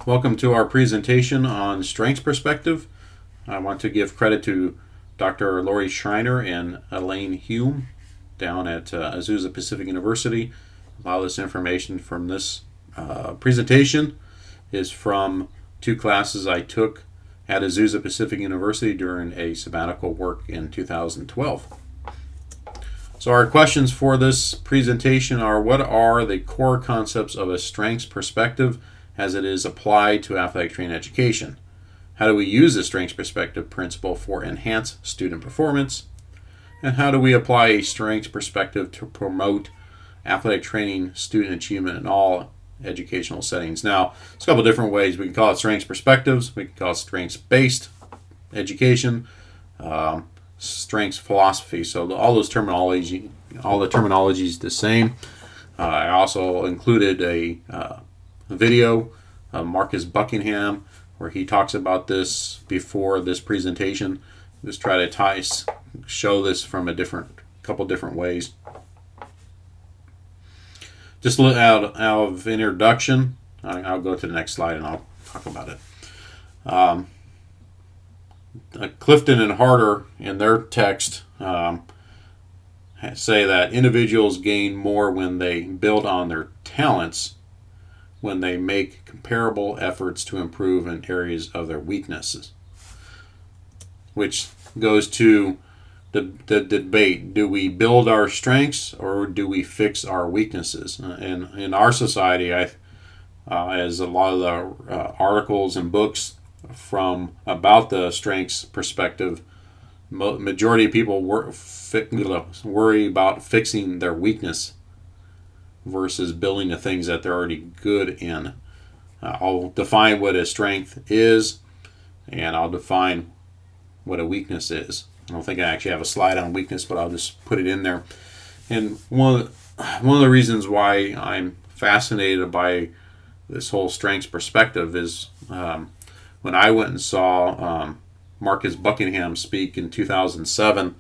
Welcome to our presentation on strengths perspective. I want to give credit to Dr. Lori Schreiner and Elaine Hume down at Azusa Pacific University. A lot of this information from this presentation is from two classes I took at Azusa Pacific University during a sabbatical work in 2012. So our questions for this presentation are: what are the core concepts of a strengths perspective as it is applied to athletic training education? How do we use the strengths perspective principle for enhanced student performance? And how do we apply a strengths perspective to promote athletic training student achievement in all educational settings? Now, there's a couple different ways. We can call it strengths perspectives. We can call it strengths-based education, strengths philosophy. So all the terminology is the same. I also included a video of Marcus Buckingham where he talks about this before this presentation. Just try to show this from a couple different ways. Just out of introduction, I'll go to the next slide and I'll talk about it. Clifton and Harder in their text say that individuals gain more when they build on their talents when they make comparable efforts to improve in areas of their weaknesses, which goes to the debate: do we build our strengths or do we fix our weaknesses? And in our society, as a lot of the articles and books about the strengths perspective, majority of people worry about fixing their weakness versus building the things that they're already good in. I'll define what a strength is, and I'll define what a weakness is. I don't think I actually have a slide on weakness, but I'll just put it in there. And one of the reasons why I'm fascinated by this whole strengths perspective is when I went and saw Marcus Buckingham speak in 2007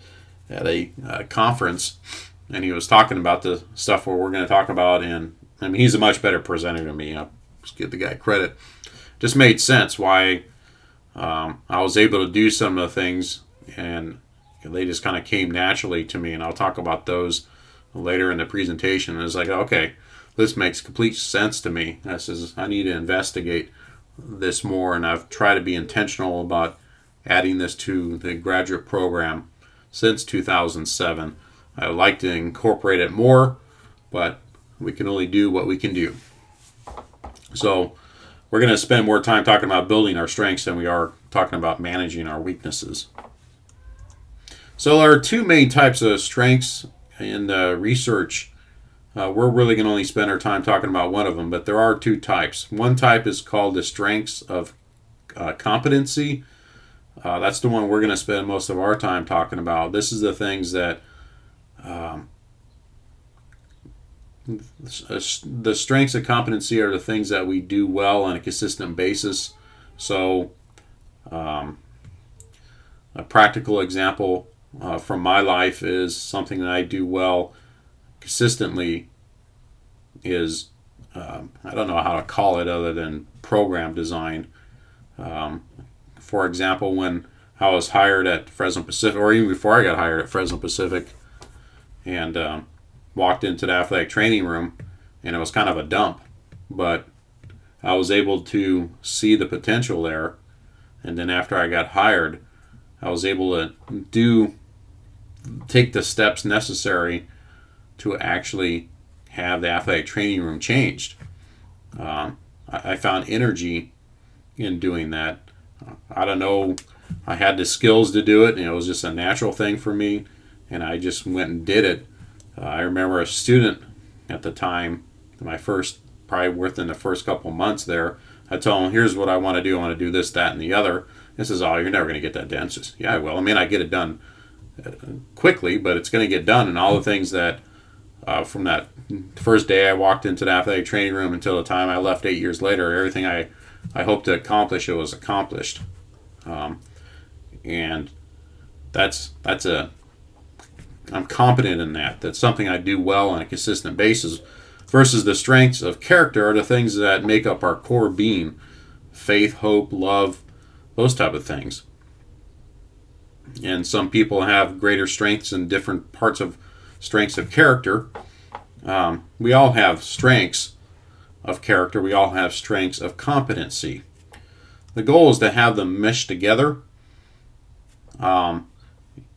at a conference, and he was talking about the stuff where we're going to talk about, and I mean, he's a much better presenter than me. I'll just give the guy credit. Just made sense why I was able to do some of the things, and they just kind of came naturally to me, and I'll talk about those later in the presentation. And it's like, okay, this makes complete sense to me. I need to investigate this more, and I've tried to be intentional about adding this to the graduate program since 2007. I would like to incorporate it more, but we can only do what we can do. So we're going to spend more time talking about building our strengths than we are talking about managing our weaknesses. So there are two main types of strengths in the research. We're really going to only spend our time talking about one of them, but there are two types. One type is called the strengths of competency. That's the one we're going to spend most of our time talking about. This is the things that the strengths of competency are the things that we do well on a consistent basis. So a practical example from my life is something that I do well consistently is, I don't know how to call it other than program design. For example, when I was hired at Fresno Pacific, or even before I got hired at Fresno Pacific, and walked into the athletic training room, and it was kind of a dump, but I was able to see the potential there. And then after I got hired, I was able to take the steps necessary to actually have the athletic training room changed. I found energy in doing that. I don't know, I had the skills to do it, and it was just a natural thing for me, and I just went and did it. I remember a student at the time, probably within the first couple months there, I told him, here's what I want to do. I want to do this, that, and the other. This is, you're never going to get that done. Just, yeah, I will. I mean, I get it done quickly, but it's going to get done. And all the things that, from that first day I walked into the athletic training room until the time I left 8 years later, everything I hoped to accomplish, it was accomplished. And I'm competent in that. That's something I do well on a consistent basis. Versus the strengths of character are the things that make up our core being. faith, hope, love, those type of things. And some people have greater strengths in different parts of strengths of character. We all have strengths of character. We all have strengths of competency. The goal is to have them mesh together. And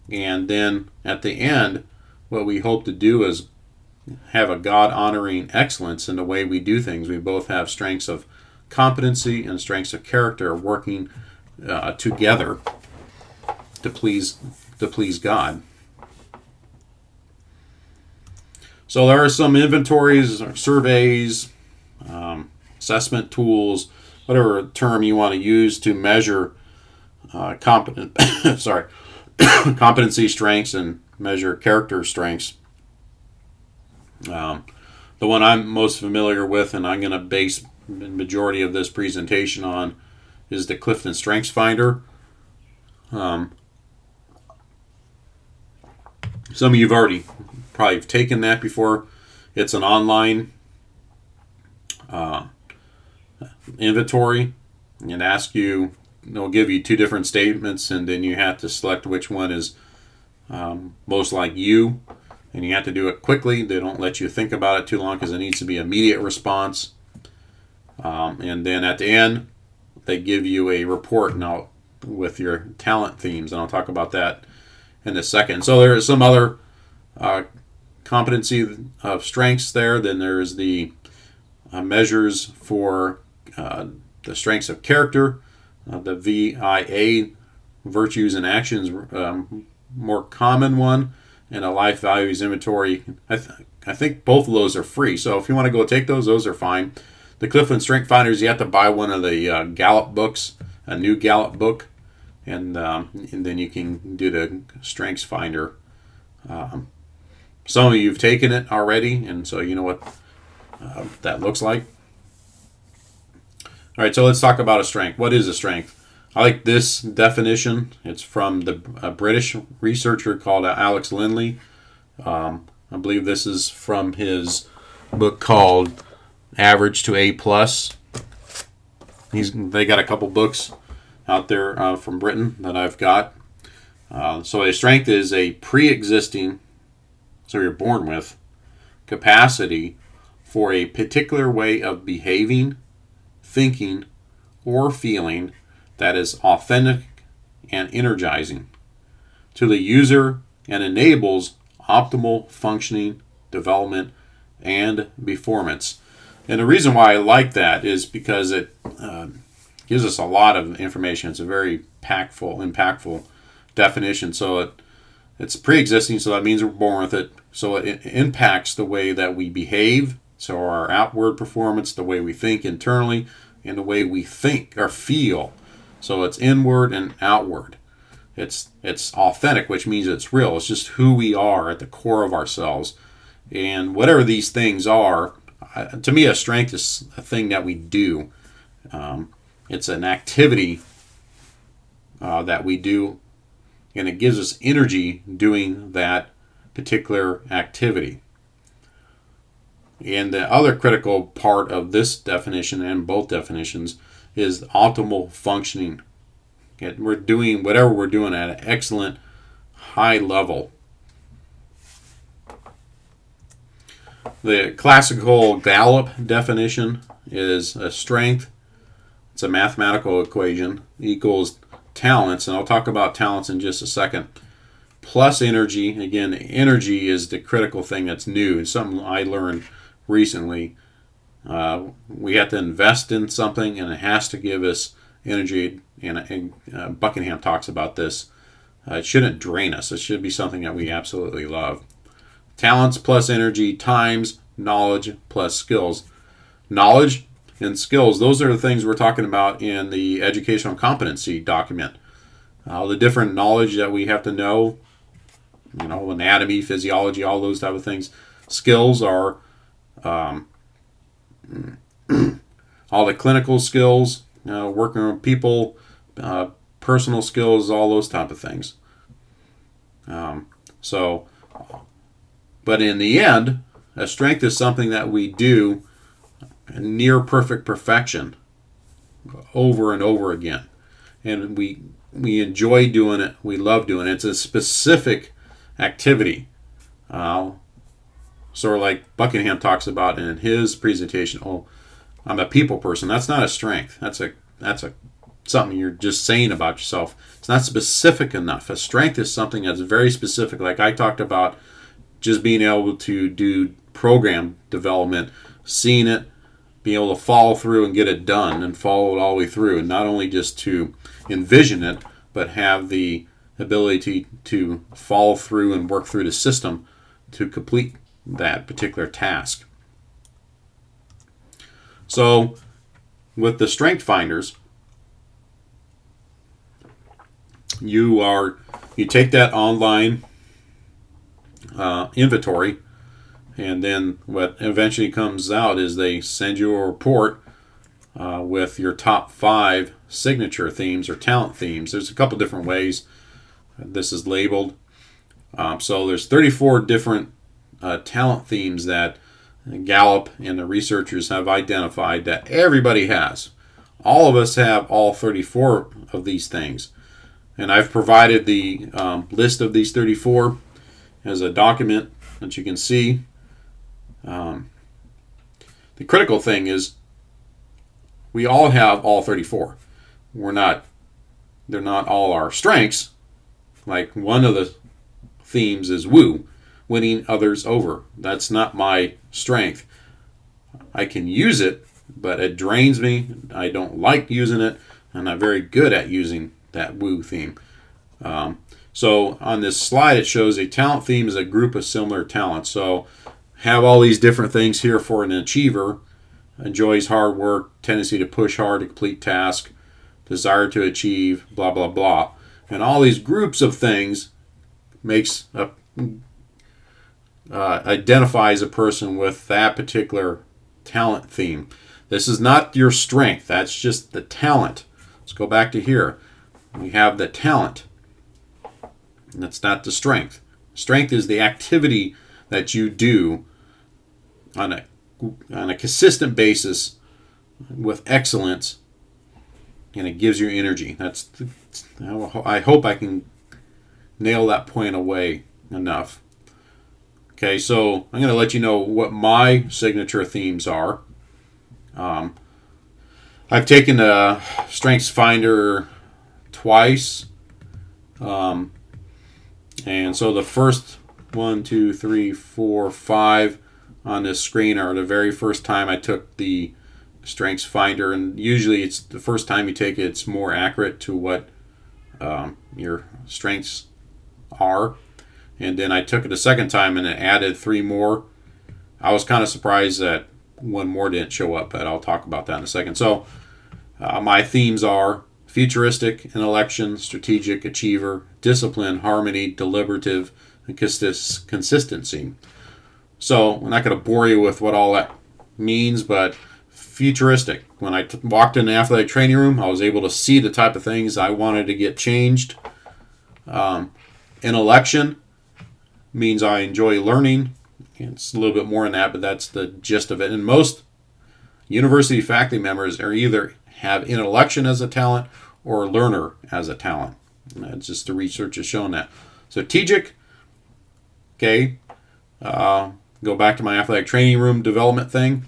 then at the end, what we hope to do is have a God-honoring excellence in the way we do things. We both have strengths of competency and strengths of character working together to please God. So there are some inventories, or surveys, assessment tools, whatever term you want to use to measure competency strengths and measure character strengths. The one I'm most familiar with, and I'm going to base the majority of this presentation on, is the Clifton Strengths Finder. Some of you have already probably taken that before. It's an online inventory. It asks you, it'll give you two different statements, and then you have to select which one is most like you. And you have to do it quickly. They don't let you think about it too long because it needs to be immediate response. And then at the end, they give you a report now with your talent themes, and I'll talk about that in a second. So there is some other competency of strengths there. Then there is the measures for the strengths of character, the VIA, virtues and actions, more common one, and a life values inventory. I think both of those are free. So if you want to go take those are fine. The Clifton Strength Finders, you have to buy one of the Gallup books, a new Gallup book, and then you can do the Strengths Finder. Some of you have taken it already, and so you know what that looks like. All right, so let's talk about a strength. What is a strength? I like this definition. It's from a British researcher called Alex Lindley. I believe this is from his book called Average to A+. They got a couple books out there from Britain that I've got. So a strength is a pre-existing, so you're born with, capacity for a particular way of behaving, thinking, or feeling that is authentic and energizing to the user and enables optimal functioning, development, and performance. And the reason why I like that is because it gives us a lot of information. It's a very impactful definition. So it's pre-existing, so that means we're born with it. So it impacts the way that we behave, so our outward performance, the way we think internally, and the way we think or feel. So it's inward and outward. It's authentic, which means it's real. It's just who we are at the core of ourselves. And whatever these things are, to me, a strength is a thing that we do. It's an activity that we do, and it gives us energy doing that particular activity. And the other critical part of this definition and both definitions is optimal functioning. We're doing whatever we're doing at an excellent high level. The classical Gallup definition is a strength. It's a mathematical equation equals talents, and I'll talk about talents in just a second, plus energy. Again, energy is the critical thing that's new. It's something I learned recently. We have to invest in something, and it has to give us energy. And Buckingham talks about this. It shouldn't drain us. It should be something that we absolutely love. Talents plus energy times knowledge plus skills. Knowledge and skills, those are the things we're talking about in the educational competency document. The different knowledge that we have to know, anatomy, physiology, all those type of things. Skills are all the clinical skills, working with people, personal skills, all those type of things. But in the end, a strength is something that we do near perfect perfection. over and over again. And we enjoy doing it. We love doing it. It's a specific activity. Sort of like Buckingham talks about in his presentation. Oh, I'm a people person. That's not a strength. That's a something you're just saying about yourself. It's not specific enough. A strength is something that's very specific. Like I talked about, just being able to do program development, seeing it, being able to follow through and get it done and follow it all the way through, and not only just to envision it, but have the ability to follow through and work through the system to complete that particular task. So with the strength finders, you take that online inventory, and then what eventually comes out is they send you a report with your top 5 signature themes or talent themes. There's a couple different ways this is labeled. So there's 34 different talent themes that Gallup and the researchers have identified that everybody has. All of us have all 34 of these things. And I've provided the list of these 34 as a document that you can see. The critical thing is we all have all 34. They're not all our strengths. Like one of the themes is woo, winning others over. That's not my strength. I can use it, but it drains me. I don't like using it, and I'm very good at using that woo theme. So on this slide, it shows a talent theme is a group of similar talents. So have all these different things here for an achiever. Enjoys hard work, tendency to push hard to complete tasks, desire to achieve, blah, blah, blah. And all these groups of things identifies a person with that particular talent theme. This is not your strength. That's just the talent. Let's go back to here. We have the talent. And that's not the strength. Strength is the activity that you do on a consistent basis with excellence, and it gives you energy. I hope I can nail that point away enough. Okay, so I'm going to let you know what my signature themes are. I've taken the Strengths Finder twice. And so the first 1, 2, 3, 4, 5 on this screen are the very first time I took the Strengths Finder. And usually it's the first time you take it, it's more accurate to what your strengths are. And then I took it a second time and it added 3 more. I was kind of surprised that 1 more didn't show up, but I'll talk about that in a second. So my themes are futuristic, intellection, strategic, achiever, discipline, harmony, deliberative, and consistency. So I'm not going to bore you with what all that means, but futuristic. When I walked in the athletic training room, I was able to see the type of things I wanted to get changed. Intellection means I enjoy learning. It's a little bit more than that, but that's the gist of it. And most university faculty members are either have intellection as a talent or learner as a talent. It's just the research has shown that. Strategic, okay, go back to my athletic training room development thing.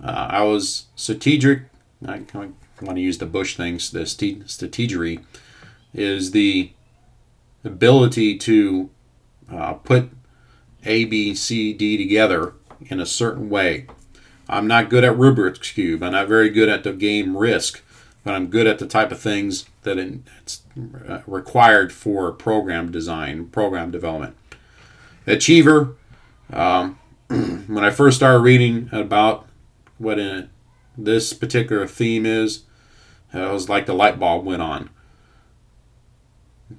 I was strategic. I want to use the Bush things. The strategery is the ability to put A, B, C, D together in a certain way. I'm not good at Rubik's Cube. I'm not very good at the game Risk, but I'm good at the type of things that it's required for program design, program development. Achiever, when I first started reading about what this particular theme is, it was like the light bulb went on.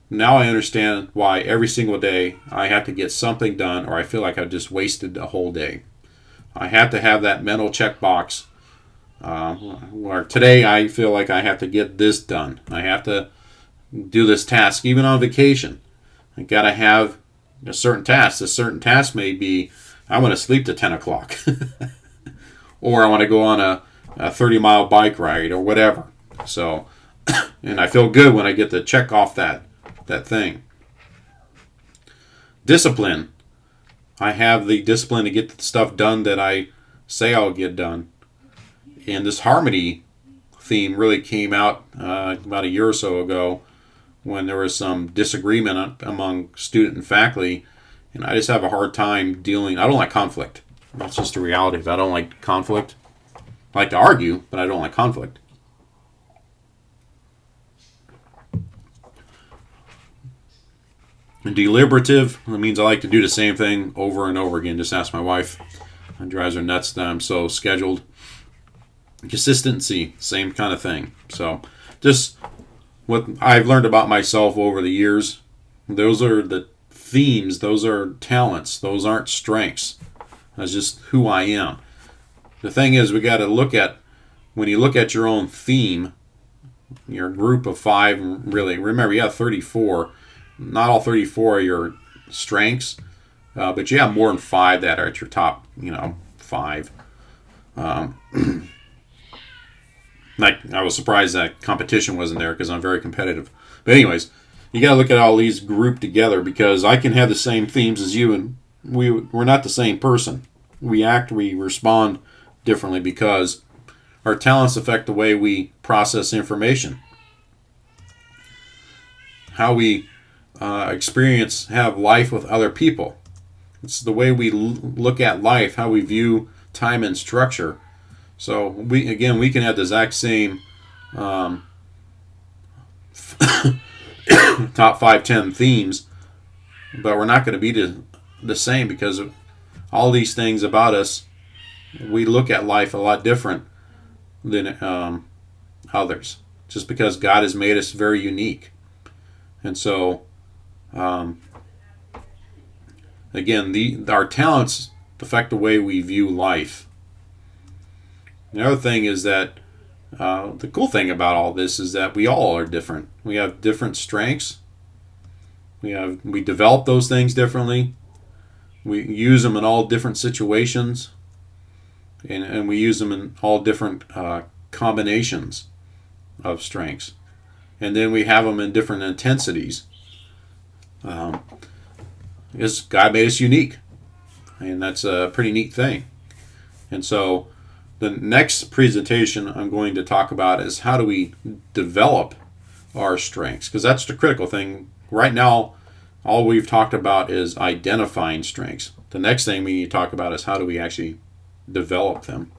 Now I understand why every single day I have to get something done, or I feel like I've just wasted a whole day. I have to have that mental checkbox where today I feel like I have to get this done. I have to do this task, even on vacation. I got to have a certain task. A certain task may be I want to sleep to 10 o'clock. Or I want to go on a 30-mile bike ride or whatever. So, and I feel good when I get to check off that thing. Discipline. I have the discipline to get the stuff done that I say I'll get done. And this harmony theme really came out about a year or so ago when there was some disagreement among student and faculty. And I just have a hard time dealing. I don't like conflict. That's just the reality of it. I don't like conflict. I like to argue, but I don't like conflict. And deliberative, that means I like to do the same thing over and over again. Just ask my wife. It drives her nuts that I'm so scheduled. Consistency, same kind of thing. So just what I've learned about myself over the years, those are the themes, those are talents, those aren't strengths. That's just who I am. The thing is, we got to look at, when you look at your own theme, your group of 5, really, remember you have 34. Not all 34 are your strengths, but you have more than 5 that are at your top, 5. Like, I was surprised that competition wasn't there because I'm very competitive. But anyways, you got to look at all these grouped together because I can have the same themes as you, and we're not the same person. We respond differently because our talents affect the way we process information, how we have life with other people. It's the way we look at life, how we view time and structure. So we can have the exact same top 5, 10 themes, but we're not going to be the same because of all these things about us. We look at life a lot different than others, just because God has made us very unique. And so, again, our talents affect the way we view life. The other thing is that the cool thing about all this is that we all are different. We have different strengths. We develop those things differently. We use them in all different situations, and we use them in all different combinations of strengths. And then we have them in different intensities. Because God made us unique, and that's a pretty neat thing. And so the next presentation I'm going to talk about is how do we develop our strengths, because that's the critical thing. Right now, all we've talked about is identifying strengths. The next thing we need to talk about is how do we actually develop them.